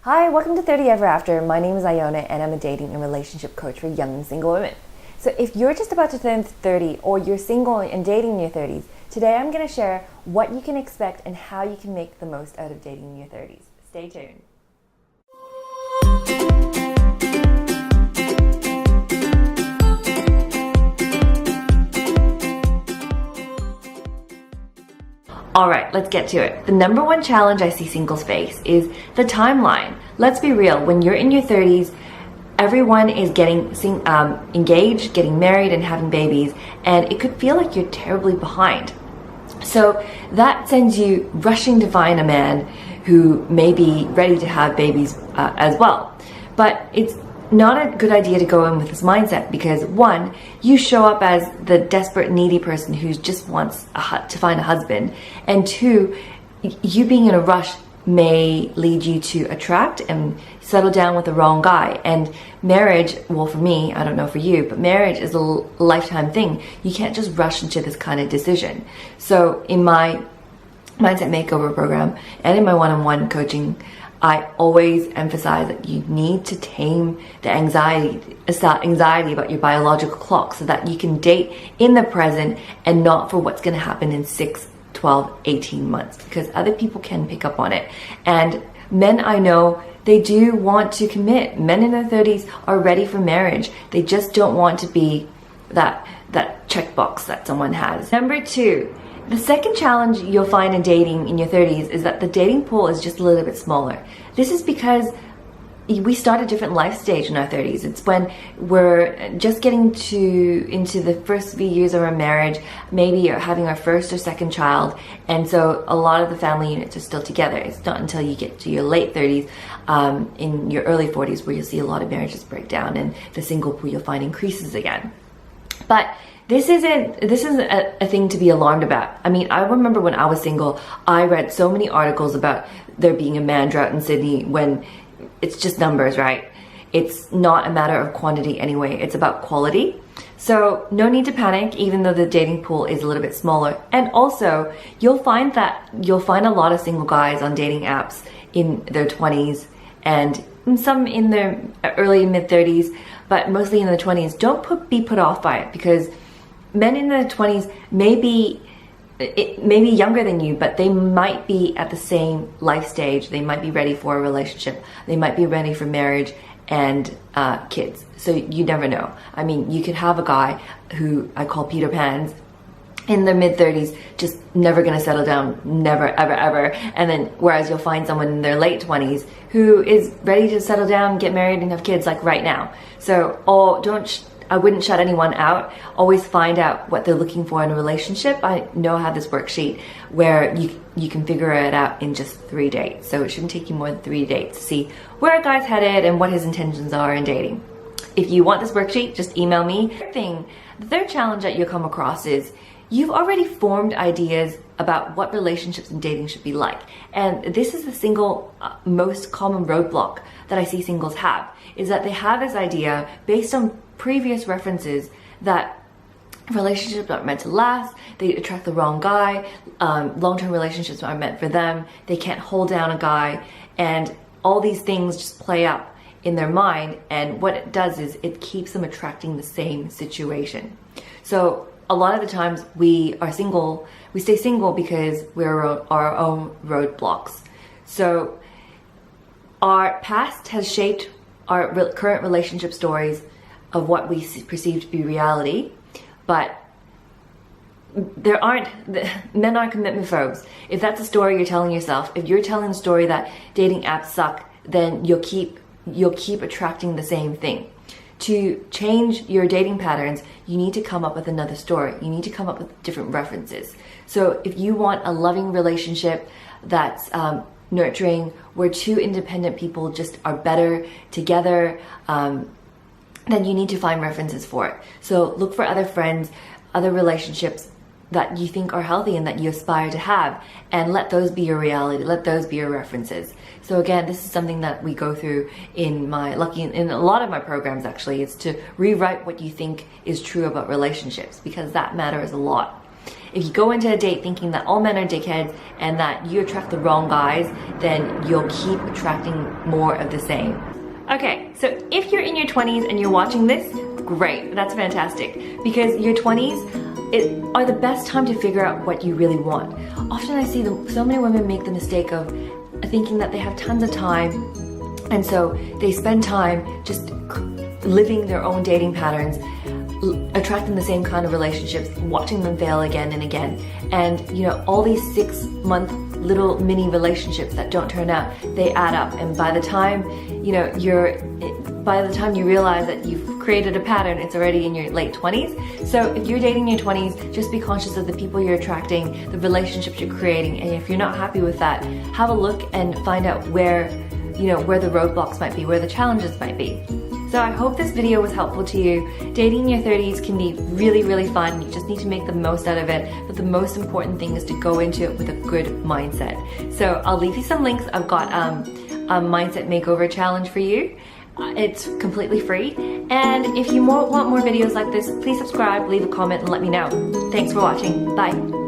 Hi, welcome to 30 Ever After. My name is Iona and I'm a dating and relationship coach for young single women. So if you're just about to turn 30 or you're single and dating in your 30s, today I'm going to share what you can expect and how you can make the most out of dating in your 30s. Stay tuned. All right, let's get to it. The number one challenge I see singles face is the timeline. Let's be real, when you're in your 30s, everyone is getting engaged, getting married, and having babies, and it could feel like you're terribly behind. So that sends you rushing to find a man who may be ready to have babies as well. But it's not a good idea to go in with this mindset because one, you show up as the desperate, needy person who just wants to find a husband, and two, you being in a rush may lead you to attract and settle down with the wrong guy. And marriage, well, for me, I don't know for you, but marriage is a lifetime thing. You can't just rush into this kind of decision. So in my mindset makeover program and in my one-on-one coaching, I always emphasize that you need to tame the anxiety about your biological clock so that you can date in the present and not for what's going to happen in 6, 12, 18 months, because other people can pick up on it. And men I know, they do want to commit. Men in their 30s are ready for marriage. They just don't want to be that checkbox that someone has. Number two, the second challenge you'll find in dating in your 30s is that the dating pool is just a little bit smaller. This is because we start a different life stage in our 30s. It's when we're just getting into the first few years of our marriage, maybe having our first or second child, and so a lot of the family units are still together. It's not until you get to your late 30s, in your early 40s, where you'll see a lot of marriages break down and the single pool you'll find increases again. But this isn't a thing to be alarmed about. I mean, I remember when I was single, I read so many articles about there being a man drought in Sydney when it's just numbers, right? It's not a matter of quantity anyway, it's about quality. So no need to panic, even though the dating pool is a little bit smaller. And also, you'll find a lot of single guys on dating apps in their 20s and some in their early mid 30s, but mostly in the 20s. Don't be put off by it, because men in their 20s may be younger than you, but they might be at the same life stage. They might be ready for a relationship. They might be ready for marriage and kids. So you never know. I mean, you could have a guy who I call Peter Pans in their mid-30s, just never gonna settle down, never, ever, ever. And then, whereas you'll find someone in their late 20s who is ready to settle down, get married, and have kids like right now. So, I wouldn't shut anyone out. Always find out what they're looking for in a relationship. I know I have this worksheet where you can figure it out in just 3 dates. So it shouldn't take you more than 3 dates to see where a guy's headed and what his intentions are in dating. If you want this worksheet, just email me. The third challenge that you'll come across is you've already formed ideas about what relationships and dating should be like. And this is the single most common roadblock that I see singles have, is that they have this idea based on previous references that relationships aren't meant to last, they attract the wrong guy, long-term relationships aren't meant for them, they can't hold down a guy, and all these things just play up in their mind, and what it does is it keeps them attracting the same situation. So a lot of the times we stay single because we're our own roadblocks. So our past has shaped our current relationship stories of what we perceive to be reality, but men aren't commitment phobes. If that's a story you're telling yourself, if you're telling the story that dating apps suck, then you'll keep attracting the same thing. To change your dating patterns, you need to come up with another story. You need to come up with different references. So if you want a loving relationship that's nurturing, where two independent people just are better together, then you need to find references for it. So look for other friends, other relationships that you think are healthy and that you aspire to have, and let those be your reality, let those be your references. So again, this is something that we go through in a lot of my programs actually, is to rewrite what you think is true about relationships, because that matters a lot. if you go into a date thinking that all men are dickheads and that you attract the wrong guys, then you'll keep attracting more of the same. Okay, so if you're in your 20s and you're watching this, great, that's fantastic, because your 20s are the best time to figure out what you really want. Often I see so many women make the mistake of thinking that they have tons of time, and so they spend time just living their own dating patterns, attracting the same kind of relationships, watching them fail again and again. And all these 6-month little mini relationships that don't turn out, they add up. And by the time you realize that you've created a pattern, it's already in your late 20s. So if you're dating in your 20s, just be conscious of the people you're attracting, the relationships you're creating. And if you're not happy with that, have a look and find out where the roadblocks might be, where the challenges might be. So I hope this video was helpful to you. Dating in your 30s can be really, really fun. You just need to make the most out of it. But the most important thing is to go into it with a good mindset. So I'll leave you some links. I've got a mindset makeover challenge for you. It's completely free. And if you want more videos like this, please subscribe, leave a comment, and let me know. Thanks for watching. Bye.